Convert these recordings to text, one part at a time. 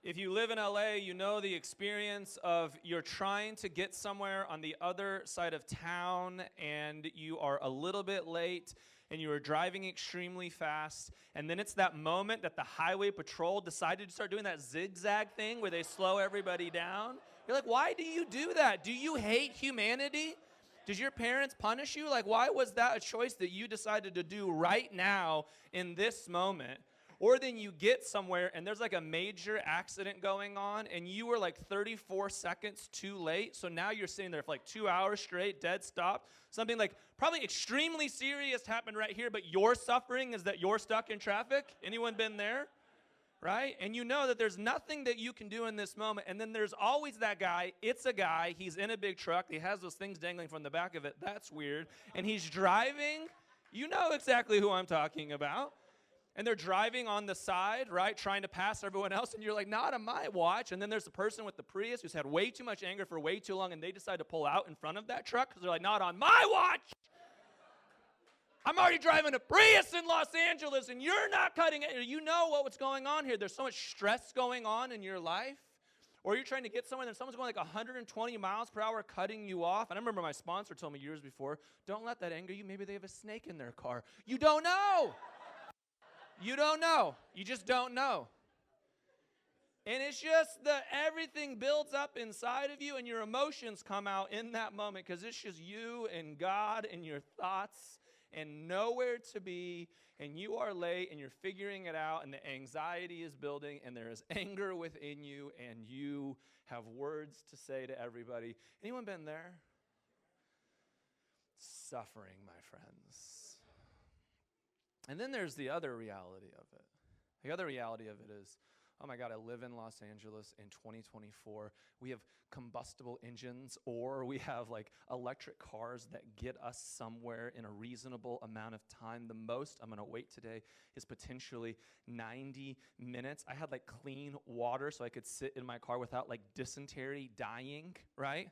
If you live in LA, you know the experience of you're trying to get somewhere on the other side of town and you are a little bit late and you are driving extremely fast, and then it's that moment that the highway patrol decided to start doing that zigzag thing where they slow everybody down. You're like, why do you do that? Do you hate humanity? Did your parents punish you? Like, why was that a choice that you decided to do right now in this moment? Or then you get somewhere and there's like a major accident going on and you were like 34 seconds too late. So now you're sitting there for like 2 hours straight, dead stop. Something like probably extremely serious happened right here, but your suffering is that you're stuck in traffic. Anyone been there? Right? And you know that there's nothing that you can do in this moment. And then there's always that guy. It's a guy. He's in a big truck. He has those things dangling from the back of it. That's weird. And he's driving. You know exactly who I'm talking about. And they're driving on the side, right, trying to pass everyone else, and you're like, not on my watch. And then there's the person with the Prius who's had way too much anger for way too long, and they decide to pull out in front of that truck because they're like, not on my watch. I'm already driving a Prius in Los Angeles, and you're not cutting it. You know what's going on here. There's so much stress going on in your life. Or you're trying to get somewhere, and someone's going like 120 miles per hour cutting you off. And I remember my sponsor told me years before, don't let that anger you. Maybe they have a snake in their car. You don't know. You don't know. You just don't know. And it's just that everything builds up inside of you and your emotions come out in that moment because it's just you and God and your thoughts and nowhere to be, and you are late and you're figuring it out and the anxiety is building and there is anger within you and you have words to say to everybody. Anyone been there? Suffering, my friends. And then there's the other reality of it. The other reality of it is, oh my God, I live in Los Angeles in 2024. We have combustible engines, or we have like electric cars that get us somewhere in a reasonable amount of time. The most I'm gonna wait today is potentially 90 minutes. I had like clean water so I could sit in my car without like dysentery dying, right?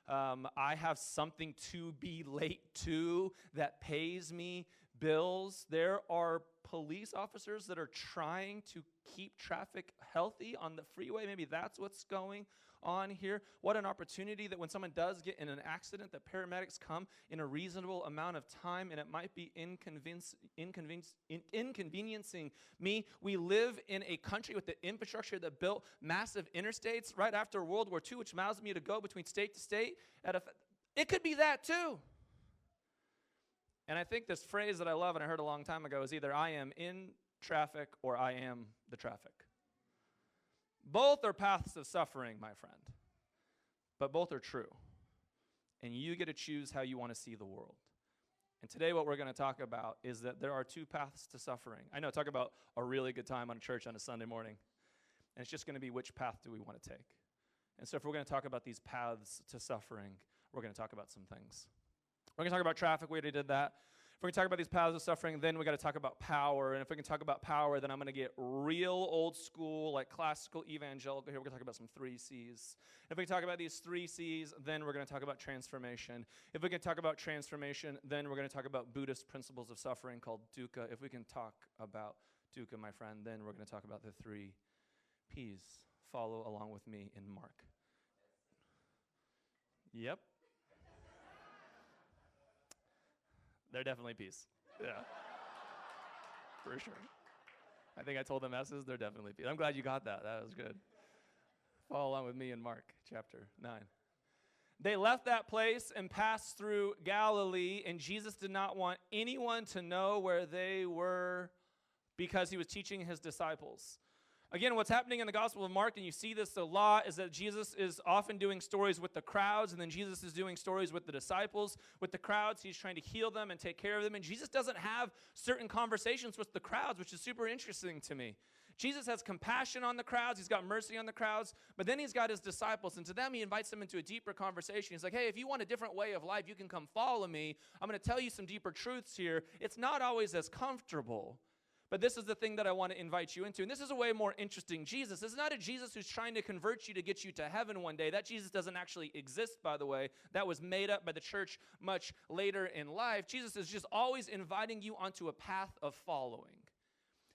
I have something to be late to that pays me bills. There are police officers that are trying to keep traffic healthy on the freeway. Maybe that's what's going on here. What an opportunity that when someone does get in an accident, that paramedics come in a reasonable amount of time, and it might be inconveniencing me. We live in a country with the infrastructure that built massive interstates right after World War II, which allows me to go between state to state. It could be that too. And I think this phrase that I love and I heard a long time ago is either I am in traffic or I am the traffic. Both are paths of suffering, my friend. But both are true. And you get to choose how you want to see the world. And today what we're going to talk about is that there are two paths to suffering. I know, talk about a really good time on church on a Sunday morning. And it's just going to be which path do we want to take. And so if we're going to talk about these paths to suffering, we're going to talk about some things. We're going to talk about traffic. We already did that. If we're going to talk about these paths of suffering, then we got to talk about power. And if we can talk about power, then I'm going to get real old school, like classical evangelical here. We're going to talk about some 3 C's. If we can talk about these 3 C's, then we're going to talk about transformation. If we can talk about transformation, then we're going to talk about Buddhist principles of suffering called dukkha. If we can talk about dukkha, my friend, then we're going to talk about the 3 P's. Follow along with me in Mark. Yep. They're definitely P's. Yeah. For sure. I think I told them S's. They're definitely P's. I'm glad you got that. That was good. Follow along with me in Mark chapter 9. They left that place and passed through Galilee, and Jesus did not want anyone to know where they were because he was teaching his disciples. Again, what's happening in the Gospel of Mark, and you see this a lot, is that Jesus is often doing stories with the crowds, and then Jesus is doing stories with the disciples. With the crowds, he's trying to heal them and take care of them, and Jesus doesn't have certain conversations with the crowds, which is super interesting to me. Jesus has compassion on the crowds, he's got mercy on the crowds, but then he's got his disciples, and to them he invites them into a deeper conversation. He's like, hey, if you want a different way of life, you can come follow me. I'm going to tell you some deeper truths here. It's not always as comfortable. But this is the thing that I want to invite you into. And this is a way more interesting Jesus. This is not a Jesus who's trying to convert you to get you to heaven one day. That Jesus doesn't actually exist, by the way. That was made up by the church much later in life. Jesus is just always inviting you onto a path of following.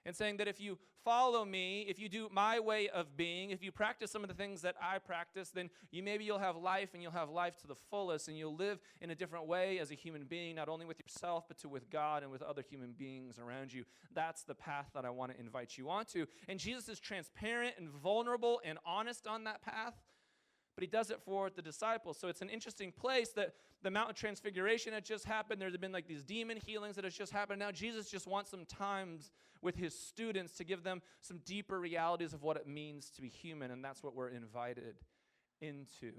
and saying that if you follow me, if you do my way of being, if you practice some of the things that I practice, then you'll have life, and you'll have life to the fullest, and you'll live in a different way as a human being, not only with yourself, but with God and with other human beings around you. That's the path that I want to invite you onto. And Jesus is transparent and vulnerable and honest on that path, but he does it for the disciples. So it's an interesting place that the Mount of Transfiguration had just happened. There's been like these demon healings that has just happened. Now Jesus just wants some times with his students to give them some deeper realities of what it means to be human, and that's what we're invited into.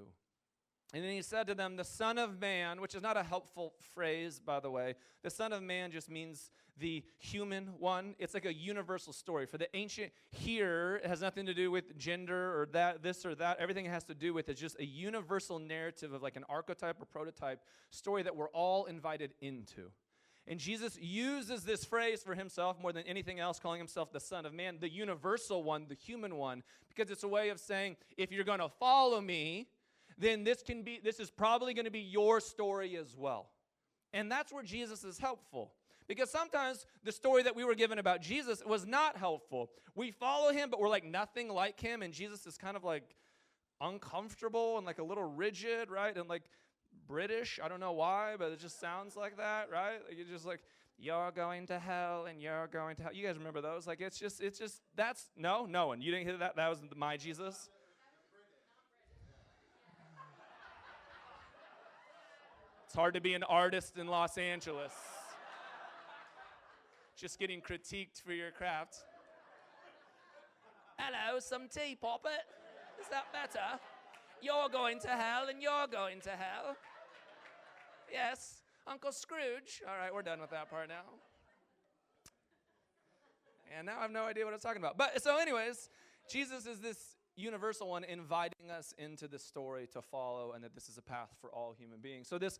And then he said to them, the Son of Man, which is not a helpful phrase, by the way. The Son of Man just means the human one. It's like a universal story. For the ancient here, it has nothing to do with gender or that, this or that. Everything it has to do with is just a universal narrative of like an archetype or prototype story that we're all invited into. And Jesus uses this phrase for himself more than anything else, calling himself the Son of Man, the universal one, the human one, because it's a way of saying, if you're going to follow me, then this is probably going to be your story as well. And that's where Jesus is helpful. Because sometimes the story that we were given about Jesus was not helpful. We follow him, but we're like nothing like him, and Jesus is kind of like uncomfortable and like a little rigid, right? And like British, I don't know why, but it just sounds like that, right? Like you're just like, you're going to hell and you're going to hell. You guys remember those? Like it's just, that's, no one. You didn't hear that? That was my Jesus? It's hard to be an artist in Los Angeles. Just getting critiqued for your craft. Hello, some tea, Poppet. Is that better? You're going to hell and you're going to hell. Yes, Uncle Scrooge. All right, we're done with that part now. And now I have no idea what I was talking about. But so anyways, Jesus is this universal one inviting us into the story to follow, and that this is a path for all human beings. So this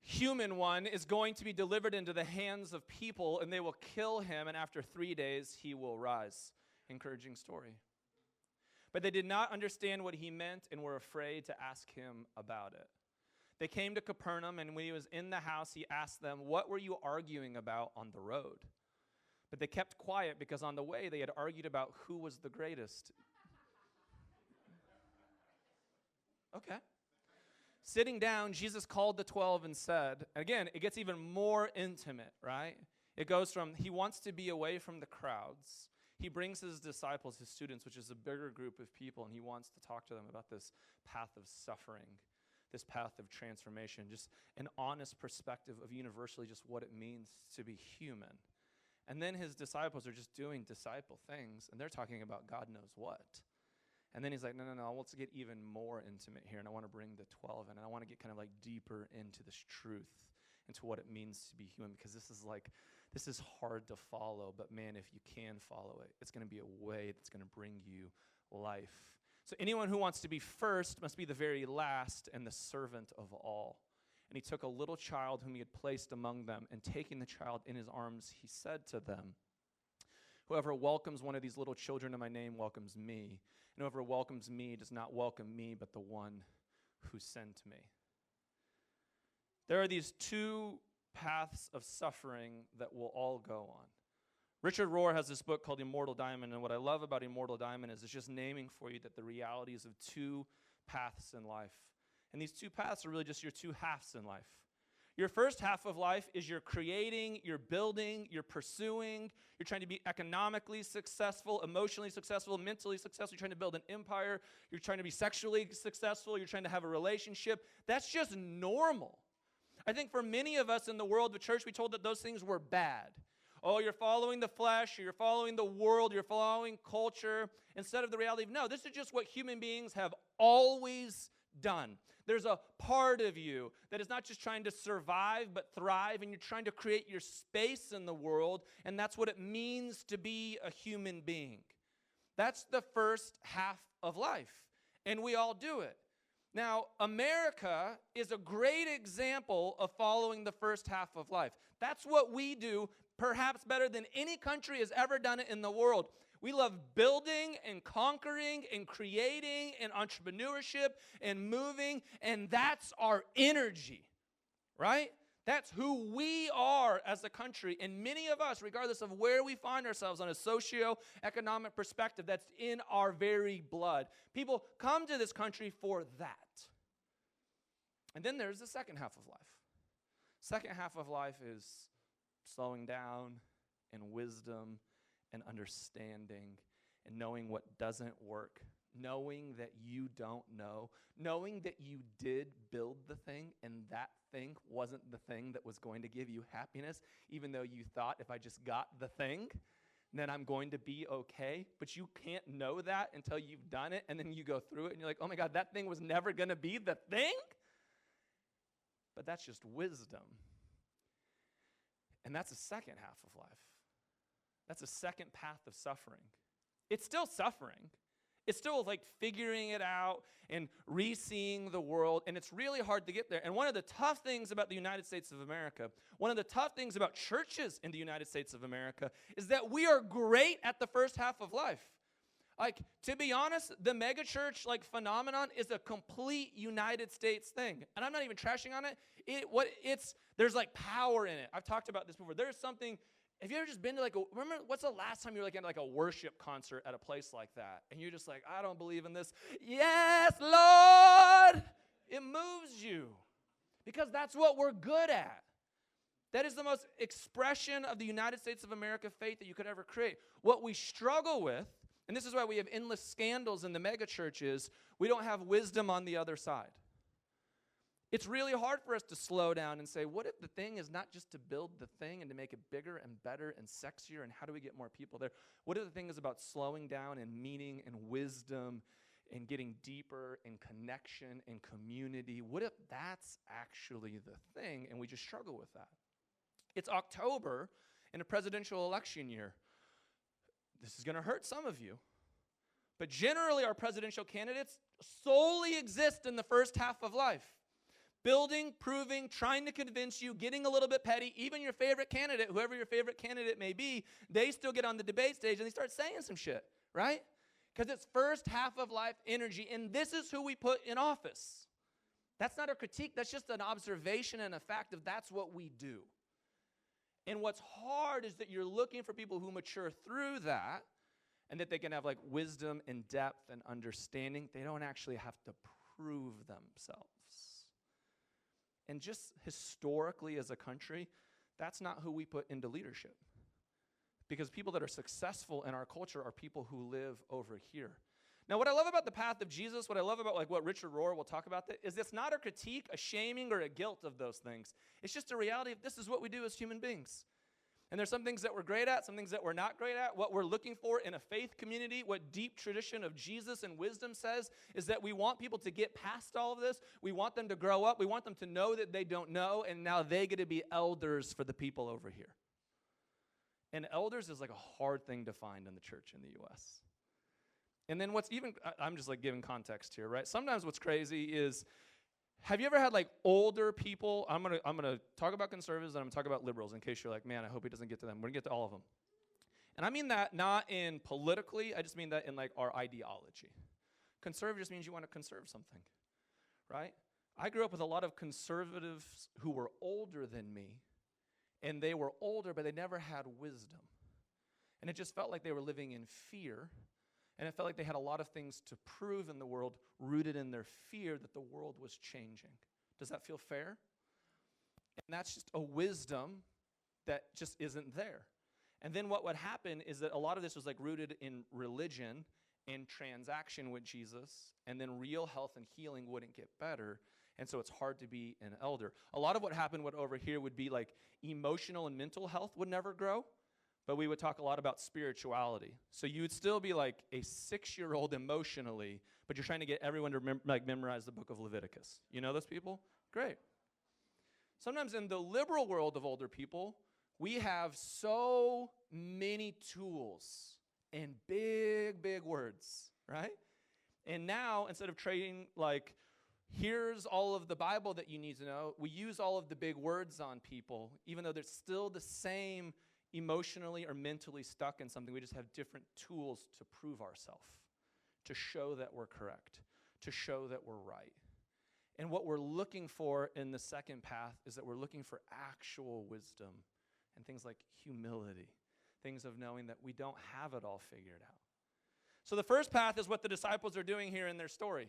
human one is going to be delivered into the hands of people, and they will kill him, and after 3 days he will rise. Encouraging story. But they did not understand what he meant and were afraid to ask him about it. They came to Capernaum, and when he was in the house, he asked them, "What were you arguing about on the road?" But they kept quiet because on the way they had argued about who was the greatest. Okay. Sitting down, Jesus called the 12 and said, again, it gets even more intimate, right? It goes from he wants to be away from the crowds. He brings his disciples, his students, which is a bigger group of people, and he wants to talk to them about this path of suffering, this path of transformation, just an honest perspective of universally just what it means to be human. And then his disciples are just doing disciple things, and they're talking about God knows what. And then he's like, no, let's get even more intimate here, and I want to bring the 12 in, and I want to get kind of like deeper into this truth, into what it means to be human, because this is hard to follow, but man, if you can follow it, it's going to be a way that's going to bring you life. So anyone who wants to be first must be the very last and the servant of all. And he took a little child whom he had placed among them, and taking the child in his arms, he said to them, "Whoever welcomes one of these little children in my name welcomes me. And whoever welcomes me does not welcome me, but the one who sent me." There are these two paths of suffering that we'll all go on. Richard Rohr has this book called Immortal Diamond, and what I love about Immortal Diamond is it's just naming for you that the realities of two paths in life. And these two paths are really just your two halves in life. Your first half of life is you're creating, you're building, you're pursuing, you're trying to be economically successful, emotionally successful, mentally successful, you're trying to build an empire, you're trying to be sexually successful, you're trying to have a relationship. That's just normal. I think for many of us in the world, the church, we told that those things were bad. Oh, you're following the flesh, or you're following the world, you're following culture, instead of the reality of, no, this is just what human beings have always done. There's a part of you that is not just trying to survive, but thrive, and you're trying to create your space in the world, and that's what it means to be a human being. That's the first half of life, and we all do it. Now, America is a great example of following the first half of life. That's what we do, perhaps better than any country has ever done it in the world. We love building and conquering and creating and entrepreneurship and moving, and that's our energy, right? That's who we are as a country. And many of us, regardless of where we find ourselves on a socio-economic perspective, that's in our very blood. People come to this country for that. And then there's the second half of life. Second half of life is slowing down and wisdom and understanding and knowing what doesn't work, knowing that you don't know, knowing that you did build the thing and that thing wasn't the thing that was going to give you happiness, even though you thought if I just got the thing, then I'm going to be okay. But you can't know that until you've done it, and then you go through it and you're like, oh my God, that thing was never going to be the thing? But that's just wisdom. And that's the second half of life. That's a second path of suffering. It's still suffering. It's still like figuring it out and re-seeing the world, and it's really hard to get there. And one of the tough things about the United States of America, one of the tough things about churches in the United States of America is that we are great at the first half of life. Like, to be honest, the megachurch phenomenon is a complete United States thing. And I'm not even trashing on it. There's power in it. I've talked about this before. There's something. Have you ever just been to remember what's the last time you were at a worship concert at a place like that? And you're just like, I don't believe in this. Yes, Lord! It moves you. Because that's what we're good at. That is the most expression of the United States of America faith that you could ever create. What we struggle with, and this is why we have endless scandals in the mega churches, we don't have wisdom on the other side. It's really hard for us to slow down and say, what if the thing is not just to build the thing and to make it bigger and better and sexier, and how do we get more people there? What if the thing is about slowing down and meaning and wisdom and getting deeper in connection and community? What if that's actually the thing, and we just struggle with that? It's October in a presidential election year. This is going to hurt some of you. But generally, our presidential candidates solely exist in the first half of life. Building, proving, trying to convince you, getting a little bit petty. Even your favorite candidate, whoever your favorite candidate may be, they still get on the debate stage and they start saying some shit, right? Because it's first half of life energy, and this is who we put in office. That's not a critique. That's just an observation and a fact of that's what we do. And what's hard is that you're looking for people who mature through that and that they can have wisdom and depth and understanding. They don't actually have to prove themselves. And just historically as a country, that's not who we put into leadership. Because people that are successful in our culture are people who live over here. Now, what I love about the path of Jesus, what I love about what Richard Rohr will talk about, is it's not a critique, a shaming, or a guilt of those things. It's just a reality of this is what we do as human beings. And there's some things that we're great at, some things that we're not great at. What we're looking for in a faith community, what deep tradition of Jesus and wisdom says, is that we want people to get past all of this. We want them to grow up. We want them to know that they don't know, and now they get to be elders for the people over here. And elders is a hard thing to find in the church in the U.S. And then I'm just giving context here, right? Sometimes what's crazy is, have you ever had older people? I'm gonna talk about conservatives and I'm gonna talk about liberals in case you're like, man, I hope he doesn't get to them. We're gonna get to all of them. And I mean that not in politically, I just mean that in our ideology. Conservative just means you want to conserve something, right? I grew up with a lot of conservatives who were older than me, and they were older, but they never had wisdom. And it just felt like they were living in fear. And it felt like they had a lot of things to prove in the world rooted in their fear that the world was changing. Does that feel fair? And that's just a wisdom that just isn't there. And then what would happen is that a lot of this was rooted in religion and transaction with Jesus, and then real health and healing wouldn't get better. And so it's hard to be an elder. A lot of what happened over here would be emotional and mental health would never grow. But we would talk a lot about spirituality. So you would still be a 6-year-old emotionally, but you're trying to get everyone to memorize the book of Leviticus. You know those people? Great. Sometimes in the liberal world of older people, we have so many tools and big, big words, right? And now, instead of trading here's all of the Bible that you need to know, we use all of the big words on people, even though they're still the same emotionally or mentally stuck in something. We just have different tools to prove ourselves, to show that we're correct, to show that we're right. And what we're looking for in the second path is that we're looking for actual wisdom and things like humility, things of knowing that we don't have it all figured out. So the first path is what the disciples are doing here in their story.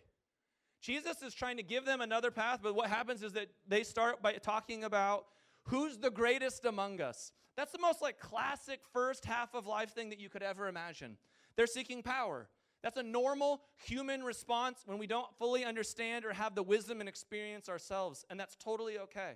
Jesus is trying to give them another path, but what happens is that they start by talking about who's the greatest among us. That's the most like classic first half of life thing that you could ever imagine. They're seeking power. That's a normal human response when we don't fully understand or have the wisdom and experience ourselves, and that's totally okay.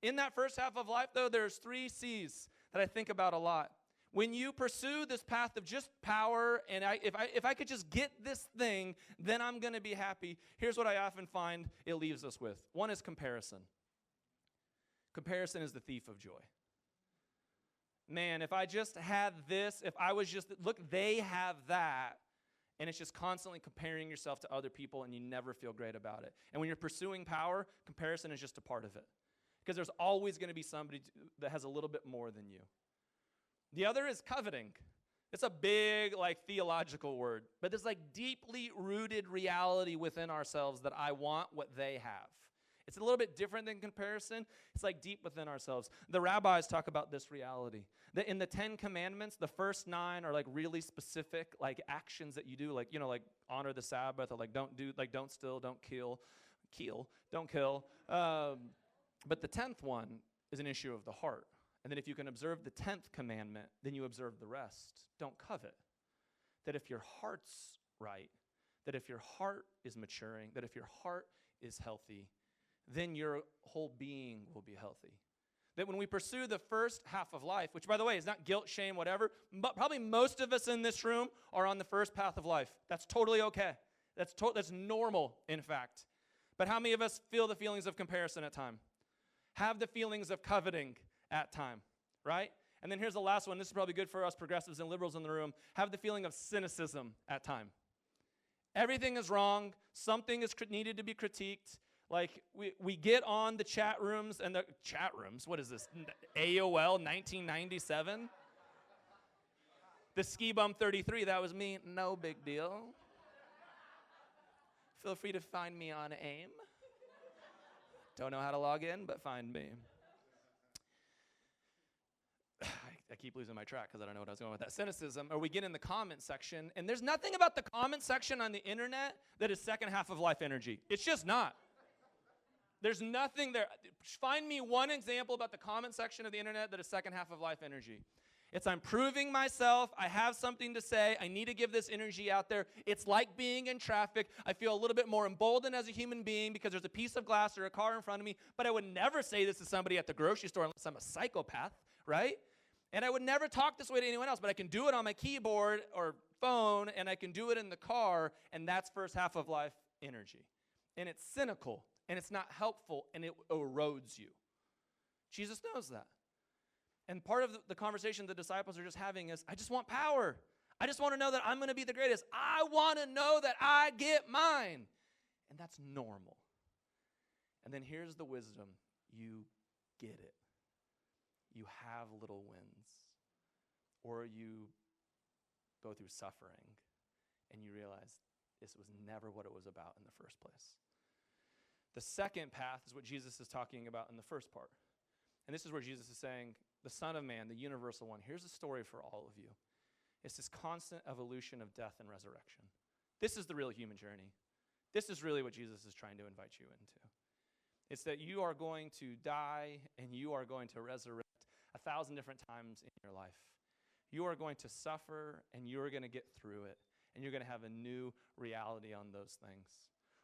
In that first half of life, though, there's 3 C's that I think about a lot. When you pursue this path of just power, and if I could just get this thing, then I'm going to be happy, here's what I often find it leaves us with. One is comparison. Comparison is the thief of joy. Man, if I just had this, if I was just, look, they have that, and it's just constantly comparing yourself to other people, and you never feel great about it. And when you're pursuing power, comparison is just a part of it. Because there's always going to be somebody that has a little bit more than you. The other is coveting. It's a big, like, theological word, but there's, like, deeply rooted reality within ourselves that I want what they have. It's a little bit different than comparison. It's, like, deep within ourselves. The rabbis talk about this reality, that in the 10 Commandments, the first 9 are, like, really specific, like, actions that you do, like, like, honor the Sabbath, or, like, don't steal, don't kill, don't kill. But the 10th one is an issue of the heart. And then if you can observe the 10th commandment, then you observe the rest. Don't covet. That if your heart's right, that if your heart is maturing, that if your heart is healthy, then your whole being will be healthy. That when we pursue the first half of life, which, by the way, is not guilt, shame, whatever, but probably most of us in this room are on the first path of life. That's totally okay. That's normal, in fact. But how many of us feel the feelings of comparison at time? Have the feelings of coveting at time, right? And then here's the last one. This is probably good for us progressives and liberals in the room. Have the feeling of cynicism at time. Everything is wrong. Something is needed to be critiqued. Like, we get on the chat rooms, and the chat rooms, what is this, AOL 1997? The Ski Bum 33, that was me. No big deal. Feel free to find me on AIM. Don't know how to log in, but find me. I keep losing my track because I don't know what I was going with that. Cynicism, or we get in the comment section, and there's nothing about the comment section on the internet that is second half of life energy. It's just not. There's nothing there. Find me one example about the comment section of the internet that is second half of life energy. It's I'm proving myself. I have something to say. I need to give this energy out there. It's like being in traffic. I feel a little bit more emboldened as a human being because there's a piece of glass or a car in front of me. But I would never say this to somebody at the grocery store unless I'm a psychopath, right? And I would never talk this way to anyone else. But I can do it on my keyboard or phone, and I can do it in the car, and that's first half of life energy. And it's cynical, and it's not helpful, and it erodes you. Jesus knows that. And part of the conversation the disciples are just having is, I just want power. I just want to know that I'm going to be the greatest. I want to know that I get mine. And that's normal. And then here's the wisdom. You get it. You have little wins. Or you go through suffering and you realize this was never what it was about in the first place. The second path is what Jesus is talking about in the first part. And this is where Jesus is saying, the Son of Man, the universal one, here's a story for all of you. It's this constant evolution of death and resurrection. This is the real human journey. This is really what Jesus is trying to invite you into. It's that you are going to die and you are going to resurrect 1,000 different times in your life. You are going to suffer and you are going to get through it. And you're going to have a new reality on those things.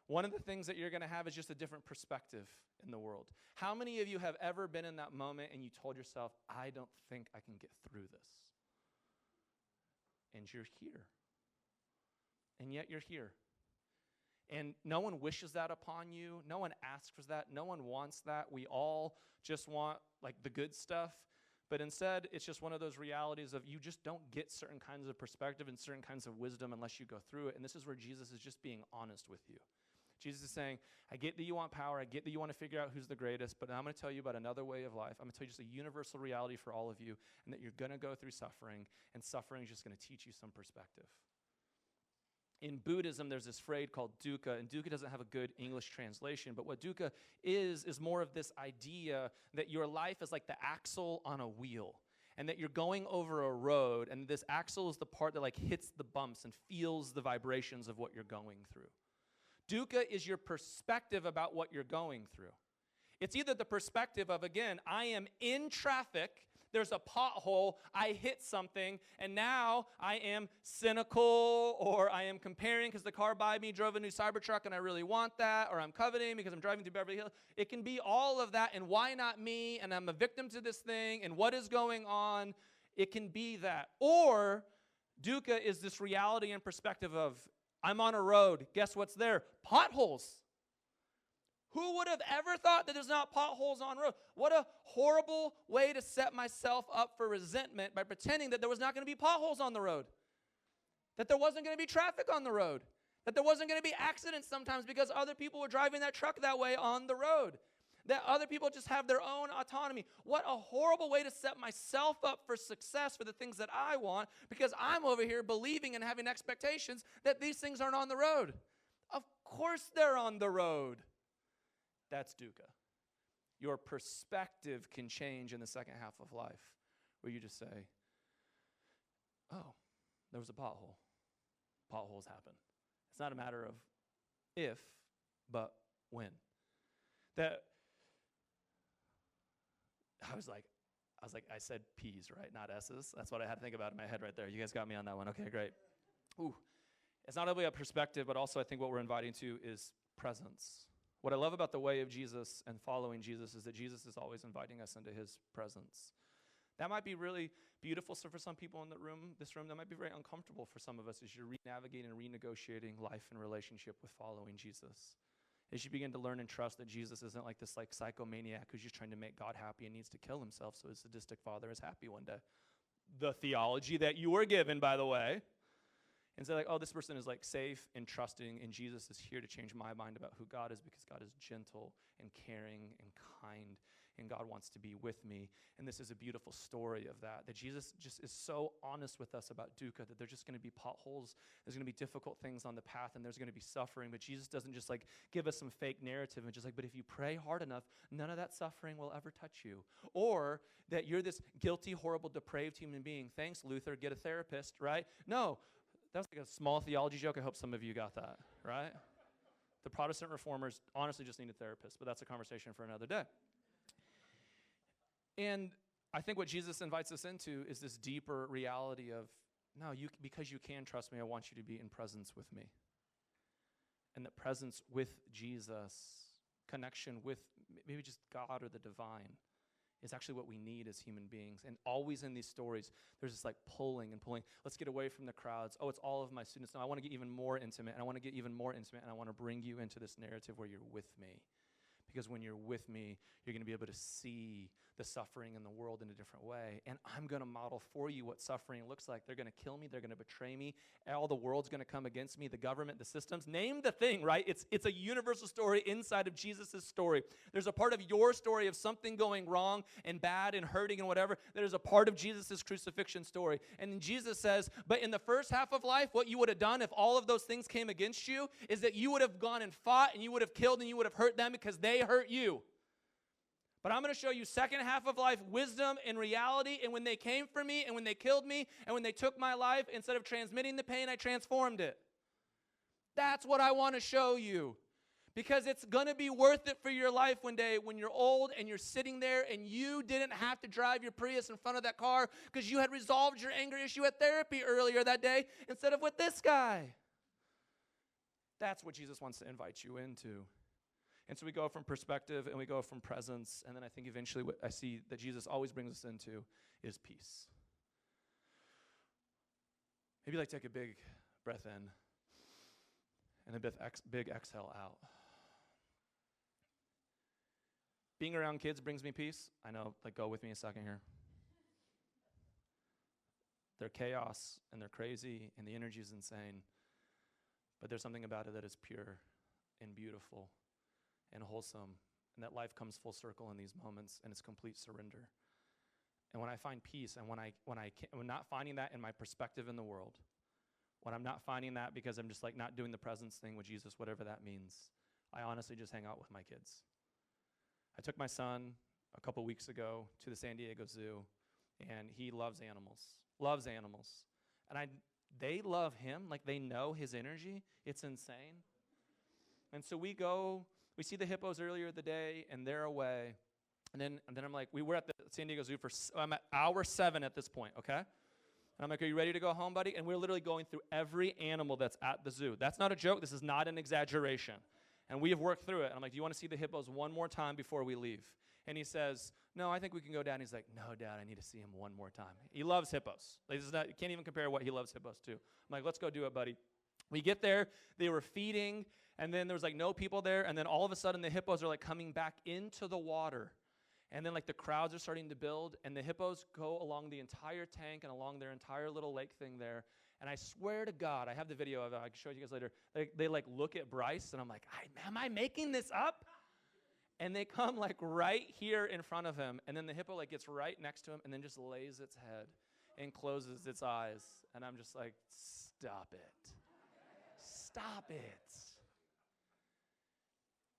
One of the things that you're going to have is just a different perspective in the world. How many of you have ever been in that moment and you told yourself, I don't think I can get through this? And you're here. And yet you're here. And no one wishes that upon you. No one asks for that. No one wants that. We all just want like the good stuff. But instead, it's just one of those realities of you just don't get certain kinds of perspective and certain kinds of wisdom unless you go through it. And this is where Jesus is just being honest with you. Jesus is saying, I get that you want power. I get that you want to figure out who's the greatest, but I'm going to tell you about another way of life. I'm going to tell you just a universal reality for all of you, and that you're going to go through suffering, and suffering is just going to teach you some perspective. In Buddhism, there's this phrase called dukkha, and dukkha doesn't have a good English translation, but what dukkha is more of this idea that your life is like the axle on a wheel, and that you're going over a road, and this axle is the part that like hits the bumps and feels the vibrations of what you're going through. Dukkha is your perspective about what you're going through. It's either the perspective of, again, I am in traffic, there's a pothole, I hit something, and now I am cynical, or I am comparing because the car by me drove a new Cybertruck and I really want that, or I'm coveting because I'm driving through Beverly Hills. It can be all of that, and why not me, and I'm a victim to this thing, and what is going on? It can be that. Or dukkha is this reality and perspective of, I'm on a road, guess what's there? Potholes. Who would have ever thought that there's not potholes on road? What a horrible way to set myself up for resentment by pretending that there was not going to be potholes on the road, that there wasn't going to be traffic on the road, that there wasn't going to be accidents sometimes because other people were driving that truck that way on the road, that other people just have their own autonomy. What a horrible way to set myself up for success for the things that I want, because I'm over here believing and having expectations that these things aren't on the road. Of course they're on the road. That's dukkha. Your perspective can change in the second half of life, where you just say, oh, there was a pothole. Potholes happen. It's not a matter of if, but when. That I said P's, right? Not S's. That's what I had to think about in my head right there. You guys got me on that one. Okay, great. Ooh. It's not only a perspective, but also I think what we're inviting to is presence. What I love about the way of Jesus and following Jesus is that Jesus is always inviting us into his presence. That might be really beautiful for some people in this room. That might be very uncomfortable for some of us as you're re-navigating and renegotiating life and relationship with following Jesus. As you begin to learn and trust that Jesus isn't like this like psychomaniac who's just trying to make God happy and needs to kill himself so his sadistic father is happy one day. The theology that you were given, by the way. And say like, oh, this person is like safe and trusting, and Jesus is here to change my mind about who God is, because God is gentle and caring and kind, and God wants to be with me. And this is a beautiful story of that Jesus just is so honest with us about dukkha, that there's just going to be potholes, there's going to be difficult things on the path, and there's going to be suffering. But Jesus doesn't just like give us some fake narrative and just like, but if you pray hard enough, none of that suffering will ever touch you. Or that you're this guilty, horrible, depraved human being. Thanks, Luther, get a therapist, right? No. That was like a small theology joke. I hope some of you got that, right? The Protestant reformers honestly just need a therapist, but that's a conversation for another day. And I think what Jesus invites us into is this deeper reality of, no, because you can trust me, I want you to be in presence with me. And that presence with Jesus, connection with maybe just God or the divine, is actually what we need as human beings. And always in these stories, there's this like pulling and pulling. Let's get away from the crowds. Oh, it's all of my students. No, I want to get even more intimate, and I want to get even more intimate, and I want to bring you into this narrative where you're with me. Because when you're with me, you're going to be able to see the suffering in the world in a different way. And I'm going to model for you what suffering looks like. They're going to kill me. They're going to betray me. All the world's going to come against me, the government, the systems. Name the thing, right? It's a universal story inside of Jesus' story. There's a part of your story of something going wrong and bad and hurting and whatever. There's a part of Jesus' crucifixion story. And then Jesus says, but in the first half of life, what you would have done if all of those things came against you is that you would have gone and fought, and you would have killed, and you would have hurt them because they hurt you. But I'm going to show you second half of life wisdom and reality. And when they came for me, and when they killed me, and when they took my life, instead of transmitting the pain, I transformed it. That's what I want to show you. Because it's going to be worth it for your life one day when you're old and you're sitting there and you didn't have to drive your Prius in front of that car because you had resolved your anger issue at therapy earlier that day instead of with this guy. That's what Jesus wants to invite you into. And so we go from perspective and we go from presence, and then I think eventually what I see that Jesus always brings us into is peace. Maybe like take a big breath in and a big exhale out. Being around kids brings me peace. I know, like go with me a second here. They're chaos and they're crazy and the energy is insane, but there's something about it that is pure and beautiful and wholesome, and that life comes full circle in these moments, and it's complete surrender. And when I find peace, and when I'm not finding that in my perspective in the world, when I'm not finding that because I'm just like not doing the presence thing with Jesus, whatever that means, I honestly just hang out with my kids. I took my son a couple weeks ago to the San Diego Zoo, and he loves animals. And they love him, like they know his energy. It's insane. And so we see the hippos earlier the day, and they're away. And then I'm like, we were at the San Diego Zoo I'm at hour 7 at this point, okay? And I'm like, are you ready to go home, buddy? And we're literally going through every animal that's at the zoo. That's not a joke. This is not an exaggeration. And we have worked through it. And I'm like, do you want to see the hippos one more time before we leave? And he says, no, I think we can go down. He's like, no, Dad, I need to see him one more time. He loves hippos. Like, you can't even compare what he loves hippos to. I'm like, let's go do it, buddy. We get there. They were feeding. And then there was like no people there. And then all of a sudden the hippos are like coming back into the water. And then like the crowds are starting to build, and the hippos go along the entire tank and along their entire little lake thing there. And I swear to God, I have the video of it. I can show you guys later. They like look at Bryce, and I'm like, am I making this up? And they come like right here in front of him, and then the hippo like gets right next to him and then just lays its head and closes its eyes. And I'm just like, stop it. Stop it.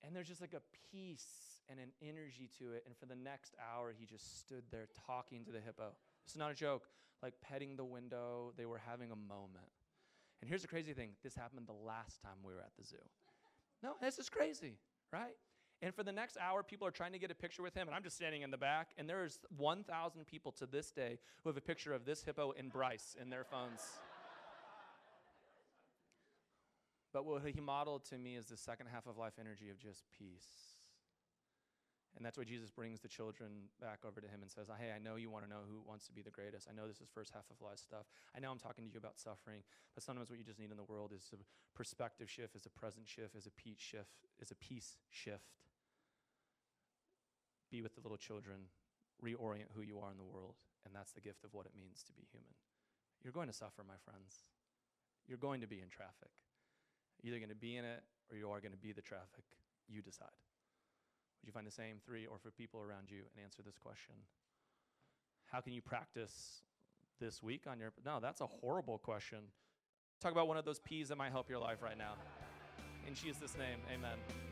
And there's just like a peace and an energy to it. And for the next hour, he just stood there talking to the hippo. This is not a joke. Like petting the window. They were having a moment. And here's the crazy thing. This happened the last time we were at the zoo. No, this is crazy, right? And for the next hour, people are trying to get a picture with him, and I'm just standing in the back. And there's 1,000 people to this day who have a picture of this hippo and Bryce in their phones. But what he modeled to me is the second half of life energy of just peace. And that's why Jesus brings the children back over to him and says, hey, I know you want to know who wants to be the greatest. I know this is first half of life stuff. I know I'm talking to you about suffering, but sometimes what you just need in the world is a perspective shift, is a present shift, is a peace shift. Be with the little children, reorient who you are in the world, and that's the gift of what it means to be human. You're going to suffer, my friends. You're going to be in traffic. You're either going to be in it or you are going to be the traffic. You decide. Would you find the same 3 or for people around you and answer this question? How can you practice this week on your... No, that's a horrible question. Talk about one of those P's that might help your life right now. In Jesus' name, amen.